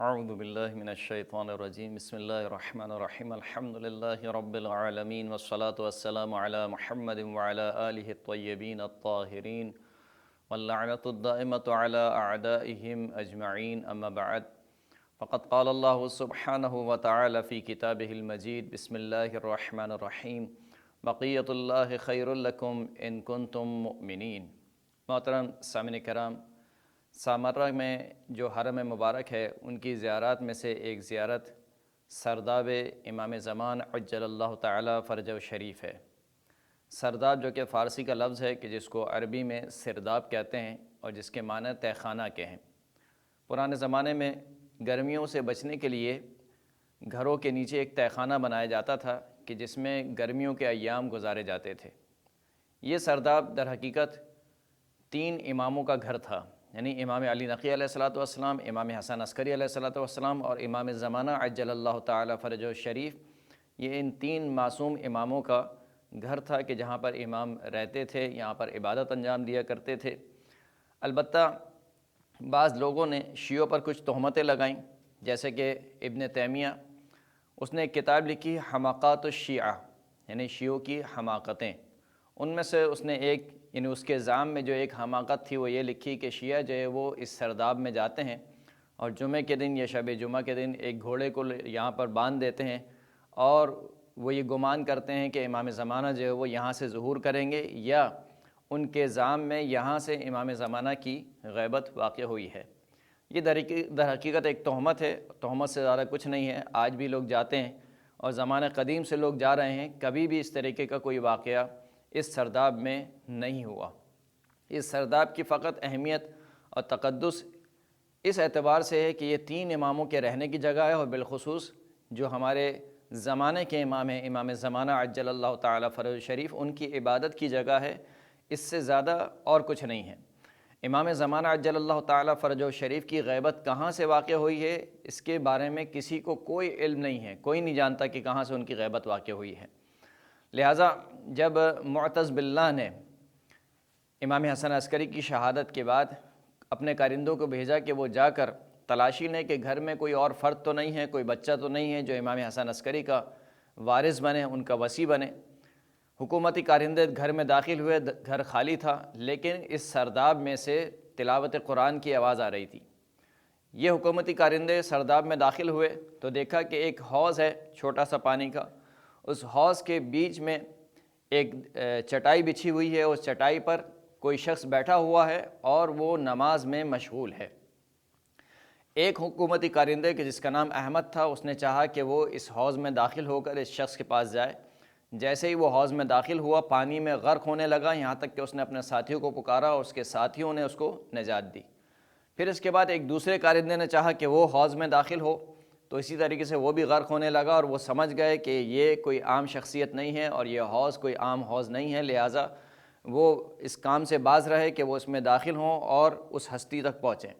اعوذ باللہ من الشیطان الرجیم بسم اللہ الرحمن الرحیم الحمد للہ رب العالمین والصلاة والسلام علی محمد وعلی آلہ الطیبین الطاہرین واللعنۃ الدائمۃ علی اعدائہم اجمعین اما بعد فقد قال اللہ سبحانہ وتعالی فی کتابہ المجید بسم اللہ الرحمن الرحیم بقیۃ اللہ خیر لکم ان کنتم مؤمنین۔ محترم سامعین کرام، سامرہ میں جو حرم مبارک ہے ان کی زیارات میں سے ایک زیارت سرداب امام زمان عجل اللہ تعالی فرجہ شریف ہے۔ سرداب جو کہ فارسی کا لفظ ہے کہ جس کو عربی میں سرداب کہتے ہیں اور جس کے معنی تہہ خانہ کے ہیں۔ پرانے زمانے میں گرمیوں سے بچنے کے لیے گھروں کے نیچے ایک تہہ خانہ بنایا جاتا تھا کہ جس میں گرمیوں کے ایام گزارے جاتے تھے۔ یہ سرداب در حقیقت 3 اماموں کا گھر تھا، یعنی امام علی نقی علیہ السلام، امام حسن عسکری علیہ السلام اور امام زمانہ عجل اللہ تعالی فرجہ شریف۔ یہ ان 3 معصوم اماموں کا گھر تھا کہ جہاں پر امام رہتے تھے، یہاں پر عبادت انجام دیا کرتے تھے۔ البتہ بعض لوگوں نے شیعوں پر کچھ تہمتیں لگائیں، جیسے کہ ابن تیمیہ، اس نے ایک کتاب لکھی حماقات الشیعہ، یعنی شیعوں کی حماقتیں۔ ان میں سے اس نے ایک، یعنی اس کے الزام میں جو ایک حماقت تھی وہ یہ لکھی کہ شیعہ جو ہے وہ اس سرداب میں جاتے ہیں اور جمعہ کے دن یا شب جمعہ کے دن ایک گھوڑے کو یہاں پر باندھ دیتے ہیں اور وہ یہ گمان کرتے ہیں کہ امام زمانہ جو ہے وہ یہاں سے ظہور کریں گے، یا ان کے الزام میں یہاں سے امام زمانہ کی غیبت واقع ہوئی ہے۔ یہ در حقیقت ایک تہمت ہے، تہمت سے زیادہ کچھ نہیں ہے۔ آج بھی لوگ جاتے ہیں اور زمانہ قدیم سے لوگ جا رہے ہیں، کبھی بھی اس طریقے کا کوئی واقعہ اس سرداب میں نہیں ہوا۔ اس سرداب کی فقط اہمیت اور تقدس اس اعتبار سے ہے کہ یہ 3 اماموں کے رہنے کی جگہ ہے، اور بالخصوص جو ہمارے زمانے کے امام ہیں، امام زمانہ عجل اللہ تعالی فرجہ شریف، ان کی عبادت کی جگہ ہے، اس سے زیادہ اور کچھ نہیں ہے۔ امام زمانہ عجل اللہ تعالی فرجہ شریف کی غیبت کہاں سے واقع ہوئی ہے، اس کے بارے میں کسی کو کوئی علم نہیں ہے، کوئی نہیں جانتا کہ کہاں سے ان کی غیبت واقع ہوئی ہے۔ لہٰذا جب معتز باللہ نے امام حسن عسکری کی شہادت کے بعد اپنے کارندوں کو بھیجا کہ وہ جا کر تلاشی لیں کہ گھر میں کوئی اور فرد تو نہیں ہے، کوئی بچہ تو نہیں ہے جو امام حسن عسکری کا وارث بنے، ان کا وصی بنے۔ حکومتی کارندے گھر میں داخل ہوئے، گھر خالی تھا، لیکن اس سرداب میں سے تلاوت قرآن کی آواز آ رہی تھی۔ یہ حکومتی کارندے سرداب میں داخل ہوئے تو دیکھا کہ ایک حوض ہے چھوٹا سا پانی کا، اس حوض کے بیچ میں ایک چٹائی بچھی ہوئی ہے، اس چٹائی پر کوئی شخص بیٹھا ہوا ہے اور وہ نماز میں مشغول ہے۔ ایک حکومتی کارندے کہ جس کا نام احمد تھا، اس نے چاہا کہ وہ اس حوض میں داخل ہو کر اس شخص کے پاس جائے۔ جیسے ہی وہ حوض میں داخل ہوا، پانی میں غرق ہونے لگا، یہاں تک کہ اس نے اپنے ساتھیوں کو پکارا اور اس کے ساتھیوں نے اس کو نجات دی۔ پھر اس کے بعد ایک دوسرے کارندے نے چاہا کہ وہ حوض میں داخل ہو، تو اسی طریقے سے وہ بھی غرق ہونے لگا، اور وہ سمجھ گئے کہ یہ کوئی عام شخصیت نہیں ہے اور یہ حوض کوئی عام حوض نہیں ہے، لہٰذا وہ اس کام سے باز رہے کہ وہ اس میں داخل ہوں اور اس ہستی تک پہنچیں۔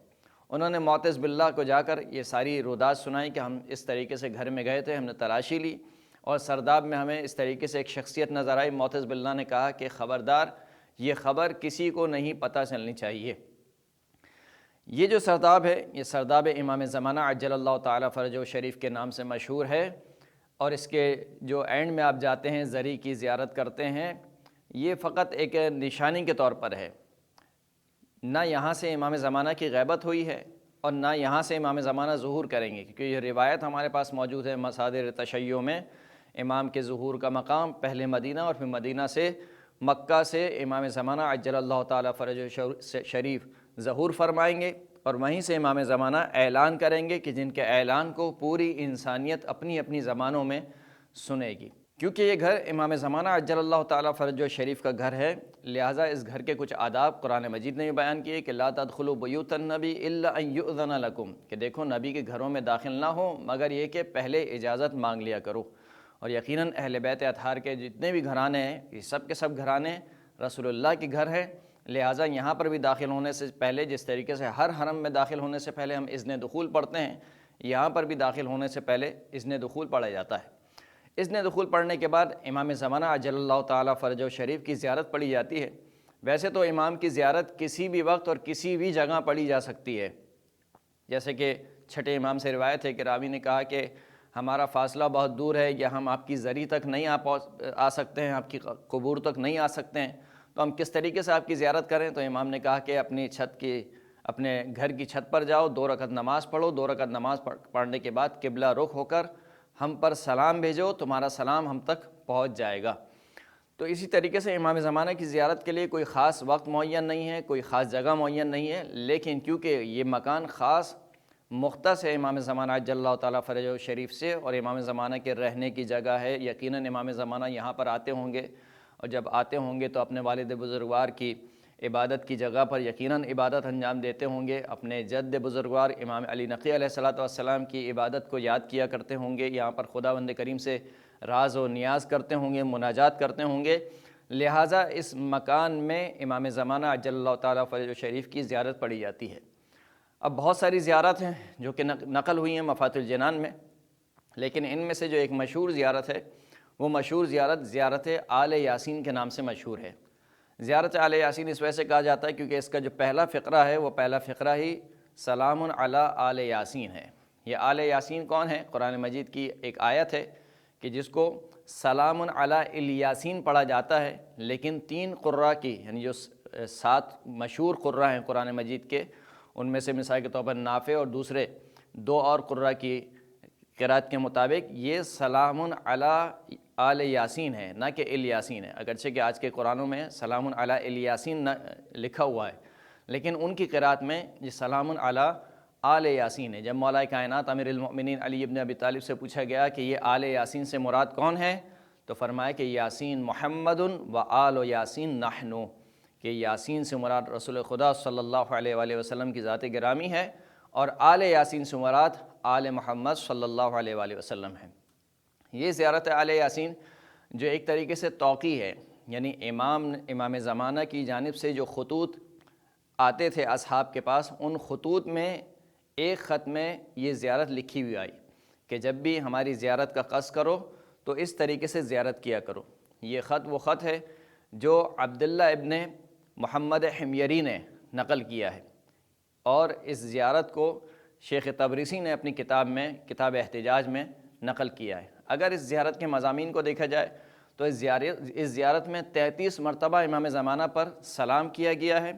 انہوں نے معتز باللہ کو جا کر یہ ساری رودات سنائی کہ ہم اس طریقے سے گھر میں گئے تھے، ہم نے تلاشی لی اور سرداب میں ہمیں اس طریقے سے ایک شخصیت نظر آئی۔ معتز باللہ نے کہا کہ خبردار، یہ خبر کسی کو نہیں پتہ چلنی چاہیے۔ یہ جو سرداب ہے، یہ سرداب امام زمانہ عجل اللہ تعالی فرجہ شریف کے نام سے مشہور ہے، اور اس کے جو اینڈ میں آپ جاتے ہیں، زری کی زیارت کرتے ہیں، یہ فقط ایک نشانی کے طور پر ہے۔ نہ یہاں سے امام زمانہ کی غیبت ہوئی ہے اور نہ یہاں سے امام زمانہ ظہور کریں گے، کیونکہ یہ روایت ہمارے پاس موجود ہے مصادر تشیع میں۔ امام کے ظہور کا مقام پہلے مدینہ اور پھر مدینہ سے مکہ سے امام زمانہ عجل اللہ تعالی فرجہ شریف ظہور فرمائیں گے، اور وہیں سے امام زمانہ اعلان کریں گے کہ جن کے اعلان کو پوری انسانیت اپنی اپنی زبانوں میں سنے گی۔ کیونکہ یہ گھر امام زمانہ عجل اللہ تعالی فرجہ شریف کا گھر ہے، لہٰذا اس گھر کے کچھ آداب قرآن مجید نے بھی بیان کیے کہ لا تدخلوا بیوت النبی الا ان یؤذن لکم، کہ دیکھو نبی کے گھروں میں داخل نہ ہو مگر یہ کہ پہلے اجازت مانگ لیا کرو۔ اور یقیناً اہل بیت اطہار کے جتنے بھی گھرانے ہیں، یہ سب کے سب گھرانے رسول اللہ کے گھر ہیں، لہٰذا یہاں پر بھی داخل ہونے سے پہلے، جس طریقے سے ہر حرم میں داخل ہونے سے پہلے ہم اذن دخول پڑھتے ہیں، یہاں پر بھی داخل ہونے سے پہلے اذن دخول پڑھا جاتا ہے۔ اذن دخول پڑھنے کے بعد امام زمانہ عجل اللہ تعالی فرجہ شریف کی زیارت پڑھی جاتی ہے۔ ویسے تو امام کی زیارت کسی بھی وقت اور کسی بھی جگہ پڑھی جا سکتی ہے، جیسے کہ چھٹے امام سے روایت ہے کہ راوی نے کہا کہ ہمارا فاصلہ بہت دور ہے، یا ہم آپ کی زری تک نہیں آ سکتے ہیں، آپ کی قبور تک نہیں آ سکتے ہیں، تو ہم کس طریقے سے آپ کی زیارت کریں؟ تو امام نے کہا کہ اپنے گھر کی چھت پر جاؤ، 2 رکعت نماز پڑھو، 2 رکعت نماز پڑھنے کے بعد قبلہ رخ ہو کر ہم پر سلام بھیجو، تمہارا سلام ہم تک پہنچ جائے گا۔ تو اسی طریقے سے امام زمانہ کی زیارت کے لیے کوئی خاص وقت معین نہیں ہے، کوئی خاص جگہ معین نہیں ہے، لیکن کیونکہ یہ مکان خاص مختص ہے امام زمانہ عجل اللہ تعالیٰ فرجہ شریف سے، اور امام زمانہ کے رہنے کی جگہ ہے، یقیناً امام زمانہ یہاں پر آتے ہوں گے، اور جب آتے ہوں گے تو اپنے والد بزرگوار کی عبادت کی جگہ پر یقیناً عبادت انجام دیتے ہوں گے، اپنے جد بزرگوار امام علی نقی علیہ السلام کی عبادت کو یاد کیا کرتے ہوں گے، یہاں پر خداوند کریم سے راز و نیاز کرتے ہوں گے، مناجات کرتے ہوں گے، لہٰذا اس مکان میں امام زمانہ عجل اللہ تعالیٰ فرجہ شریف کی زیارت پڑھی جاتی ہے۔ اب بہت ساری زیارت ہیں جو کہ نقل ہوئی ہیں مفاتح الجنان میں، لیکن ان میں سے جو ایک مشہور زیارت ہے وہ مشہور زیارت آل یاسین کے نام سے مشہور ہے۔ زیارت آل یاسین اس وجہ سے کہا جاتا ہے کیونکہ اس کا جو پہلا فقرہ ہے وہ پہلا فقرہ ہی سلام علی آل یاسین ہے۔ یہ آل یاسین کون ہے؟ قرآن مجید کی ایک آیت ہے کہ جس کو سلام علی الیاسین پڑھا جاتا ہے، لیکن 3 قراء کی، یعنی جو 7 مشہور قراء ہیں قرآن مجید کے، ان میں سے مثال کے طور پر نافع اور دوسرے 2 اور قراء کی قرات کے مطابق یہ سلام علی آل یاسین ہے، نہ کہ الیاسین ہے، اگرچہ کہ آج کے قرآنوں میں سلام علی الیاسین لکھا ہوا ہے، لیکن ان کی قرات میں یہ سلام علی آل یاسین ہے۔ جب مولا کائنات امیر المؤمنین علی ابن ابی طالب سے پوچھا گیا کہ یہ آل یاسین سے مراد کون ہے، تو فرمایا کہ یاسین محمد و آل یاسین نحن، کہ یاسین سے مراد رسول خدا صلی اللہ علیہ وآلہ وسلم کی ذات گرامی ہے، اور آل یاسین سے مراد آل محمد صلی اللہ علیہ وآلہ وسلم ہے۔ یہ زیارت آل یاسین جو ایک طریقے سے توقیع ہے، یعنی امام زمانہ کی جانب سے جو خطوط آتے تھے اصحاب کے پاس، ان خطوط میں ایک خط میں یہ زیارت لکھی ہوئی آئی کہ جب بھی ہماری زیارت کا قصد کرو تو اس طریقے سے زیارت کیا کرو۔ یہ خط وہ خط ہے جو عبداللہ ابن محمد حمیری نے نقل کیا ہے، اور اس زیارت کو شیخ تبریسی نے اپنی کتاب احتجاج میں نقل کیا ہے۔ اگر اس زیارت کے مضامین کو دیکھا جائے تو اس زیارت میں 33 مرتبہ امام زمانہ پر سلام کیا گیا ہے،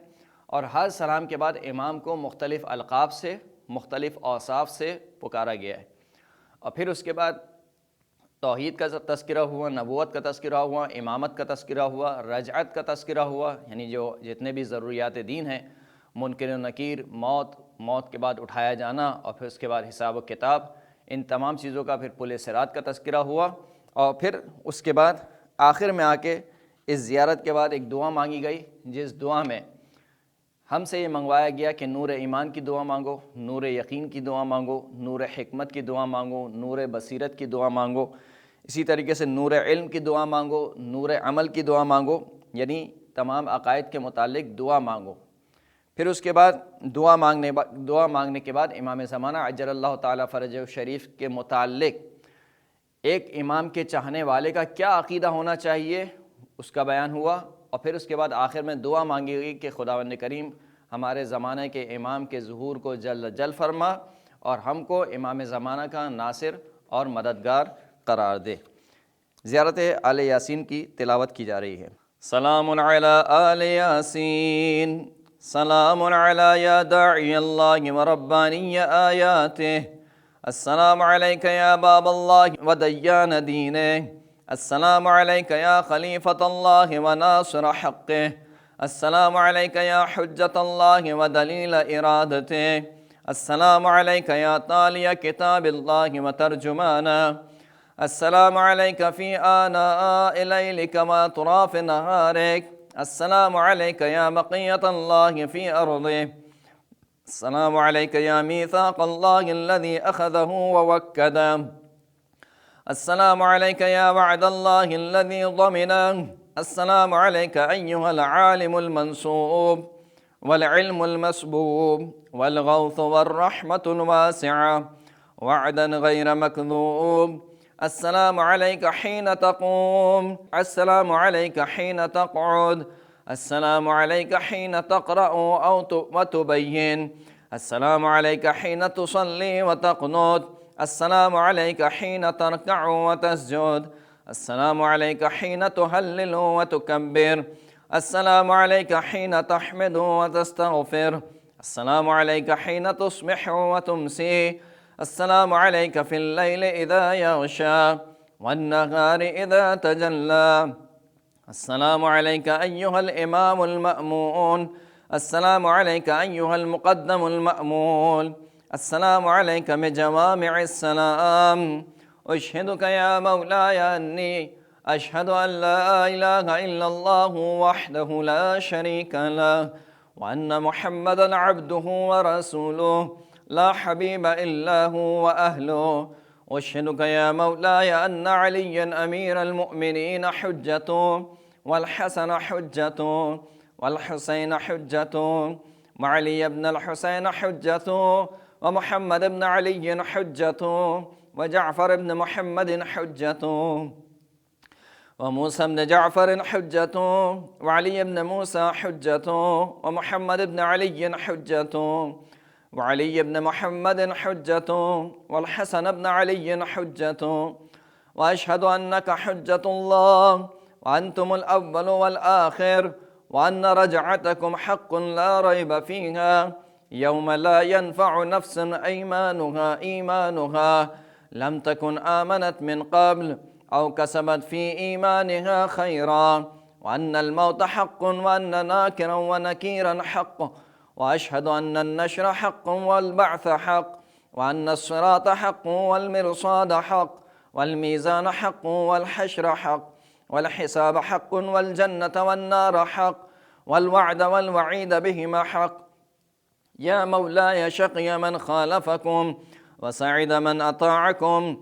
اور ہر سلام کے بعد امام کو مختلف القاب سے، مختلف اوصاف سے پکارا گیا ہے، اور پھر اس کے بعد توحید کا تذکرہ ہوا، نبوت کا تذکرہ ہوا، امامت کا تذکرہ ہوا، رجعت کا تذکرہ ہوا، یعنی جو جتنے بھی ضروریات دین ہیں، منکر و نکیر، موت کے بعد اٹھایا جانا، اور پھر اس کے بعد حساب و کتاب، ان تمام چیزوں کا پھر پل صراط کا تذکرہ ہوا، اور پھر اس کے بعد آخر میں آ کے اس زیارت کے بعد ایک دعا مانگی گئی، جس دعا میں ہم سے یہ منگوایا گیا کہ نور ایمان کی دعا مانگو، نور یقین کی دعا مانگو، نور حکمت کی دعا مانگو، نور بصیرت کی دعا مانگو، اسی طریقے سے نور علم کی دعا مانگو، نور عمل کی دعا مانگو، یعنی تمام عقائد کے متعلق دعا مانگو۔ پھر اس کے بعد دعا مانگنے کے بعد امام زمانہ عجل اللہ تعالیٰ فرجہ شریف کے متعلق ایک امام کے چاہنے والے کا کیا عقیدہ ہونا چاہیے اس کا بیان ہوا، اور پھر اس کے بعد آخر میں دعا مانگی گئی کہ خداوند کریم ہمارے زمانے کے امام کے ظہور کو جل فرما، اور ہم کو امام زمانہ کا ناصر اور مددگار قرار دے۔ زیارت آل یاسین کی تلاوت کی جا رہی ہے۔ سلام علی آل یاسین، سلام علی یا داعی اللہ و ربانی آیاتہ، السلام علیک یا باب اللہ و دیان دینہ، السلام علیک یا خلیفۃ اللہ و ناصر حقہ، السلام علیک یا حجت اللہ و دلیل ارادتہ، السلام علیک یا تالی کتاب اللہ و ترجمانہ، السلام علیک فی آناء اللیل کما طراف نہارک، السلام علیک یا بقیۃ اللہ فی ارضہ، السلام علیک یا میثاق اللہ الذی اخذہ ووکدہ، السلام علیک یا وعد اللہ الذی ضمنہ، السلام علیک ایہا العالم المنصوب والعلم المسبوب والغوث والرحمة الواسعة وعدا غیر مکذوب، السلام علیک حین تقوم، السلام علیک حین تقعد، السلام علیک حین تقرأ و تبین، السلام عليك حين تصلي وتقنت، السلام عليك حين تركع وتسجد، السلام عليك حين تهلل وتكبر، السلام عليك حين تحمد وتستغفر، السلام عليك حين تصبح وتمسي، السلام عليك في الليل إذا يغشى والنهار إذا تجلى، السلام عليك أيها الإمام المأمون، السلام عليك أيها المقدم المأمول، السلام عليك بجوامع السلام. أشهدك يا مولاي أني أشهد أن لا إله إلا الله وحده لا شريك له، وأن محمدًا عبده ورسوله لا حبيب إلا هو وأهله. أشهدك يا مولاي أن عليًا أمير المؤمنين حجته، والحسن حجته، والحسين حجته، وعلي بن الحسين حجته، ومحمد بن علي حجته، وجعفر بن محمد حجته، وموسى بن جعفر حجته، وعلي بن موسى حجته، ومحمد بن علي حجته، وعلي بن محمد حجته، والحسن بن علي حجته. وأشهد أنك حجة الله، وأنتم الأول والآخر، وأن رجعتكم حق لا ريب فيها، يوم لا ينفع نفسا إيمانها لم تكن آمنت من قبل أو كسبت في إيمانها خيرا، وأن الموت حق، وأن ناكرا ونكيرا حق، وأشهد أن النشر حق، والبعث حق، وأن الصراط حق، والمرصاد حق، والميزان حق، والحشر حق، والحساب حق، والجنة والنار حق، والوعد والوعيد بهما حق. يا مولاي شقي من خالفكم وسعد من أطاعكم،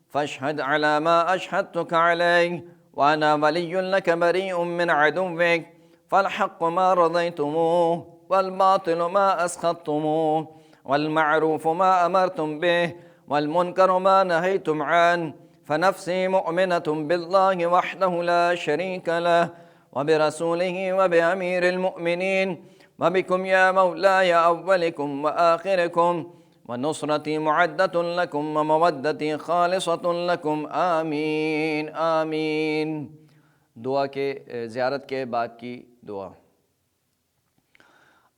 فاشهد على ما أشهدتك عليه، وأنا ولي لك بريء من عدوك، فالحق ما رضيتموه، والباطل ما أسخطتموه، والمعروف ما أمرتم به، والمنكر ما نهيتم عنه، فنفسي مؤمنة بالله وحده لا شريك له، وبرسوله وبأمير المؤمنين، وبكم يا مولاي أولكم وآخركم، ونصرتي معدة لكم، ومودتي خالصة لكم. آمین آمین. دعا کے زیارت کے بعد کی دعا.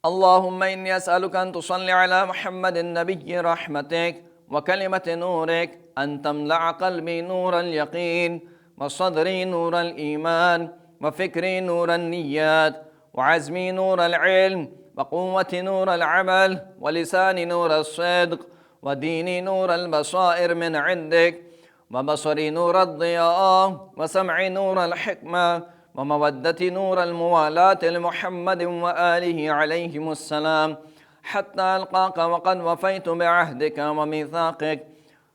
اللهم إني أسألك أن تصلي على محمد النبي رحمتك وكلمة نورك، أن تملأ قلبي نور اليقين، وصدري نور الإيمان، وفكري نور النيات، وعزمي نور العلم، وقوتي نور العمل، ولساني نور الصدق، وديني نور البصائر من عندك، وبصري نور الضياء، وسمعي نور الحكمة، ومودتي نور الموالاة لمحمد وآله عليهم السلام، حتى ألقاك وقد وفيت بعهدك وميثاقك،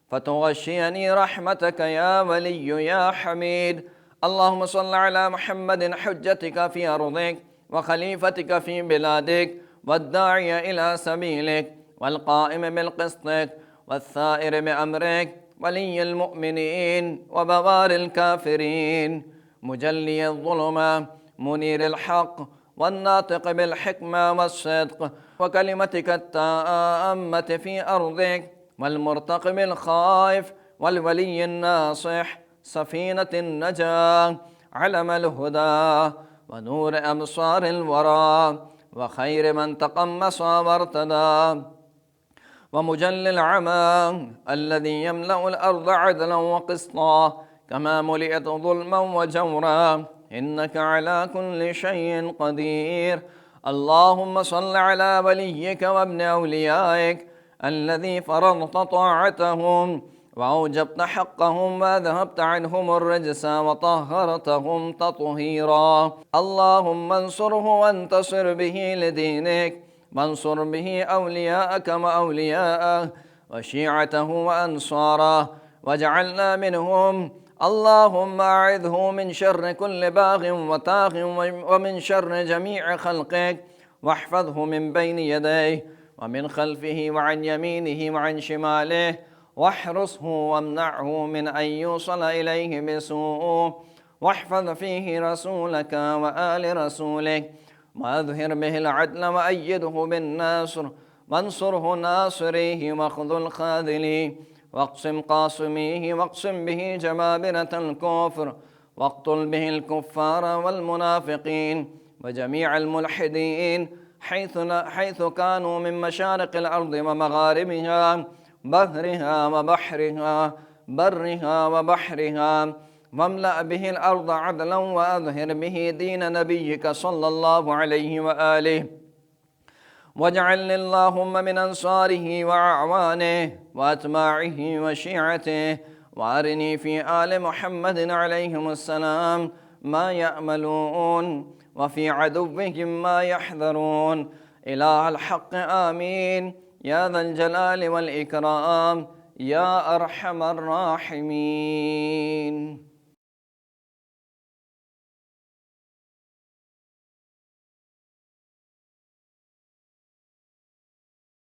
فتغشيني رحمتك يا ولي يا حميد. اللهم صل على محمد حجتك في أرضك، وخليفتك في بلادك، والداعي إلى سبيلك، والقائم بالقسطك، والثائر بأمرك، ولي المؤمنين وبوار الكافرين، مجلي الظلمة، منير الحق، والناطق بالحكمة والصدق، وكلمتك التامة في أرضك، والمرتقب الخائف، والولي الناصح، سفينة النجاة، علم الهدى، ونور أبصار الورى، وخير من تقمص وارتدى، ومجل العمى الذي يملأ الأرض عدلا وقسطا كما ملئت ظلما وجورا، إنك على كل شيء قدير. اللهم صل على وليك وابن أوليائك الذي فرضت طاعتهم، وأوجبت حقهم، وذهبت عنهم الرجس، وطهرتهم تطهيرا. اللهم انصره وانتصر به لدينك، وانصر به أولياءك وأولياءه، وشيعته وأنصاره، واجعلنا منهم. اللهم أعذه من شر كل باغ وطاغ، ومن شر جميع خلقك، واحفظه من بين يديه ومن خلفه وعن يمينه وعن شماله، واحرسه وامنعه من أن يوصل إليه بسوء، واحفظ فيه رسولك وآل رسولك، وأظهر به العدل، وأيده بالنصر، وانصره ناصريه واخذل خاذليه، واقسم قاسميه، واقسم به جبابرة الكفر، واقتل به الكفار والمنافقين وجميع الملحدين حيث كانوا من مشارق الأرض ومغاربها، بحرها وبحرها، برها وبحرها، واملأ به الأرض عدلا وأظهر به دين نبيك صلى الله عليه وآله، واجعل اللهم من أنصاره وأعوانه وأتباعه وشيعته، وأرني في آل محمد عليهم السلام ما يأملون، وفي عدوهم ما يحذرون، إله الحق آمين يا ذا الجلال والإكرام يا أرحم الراحمين.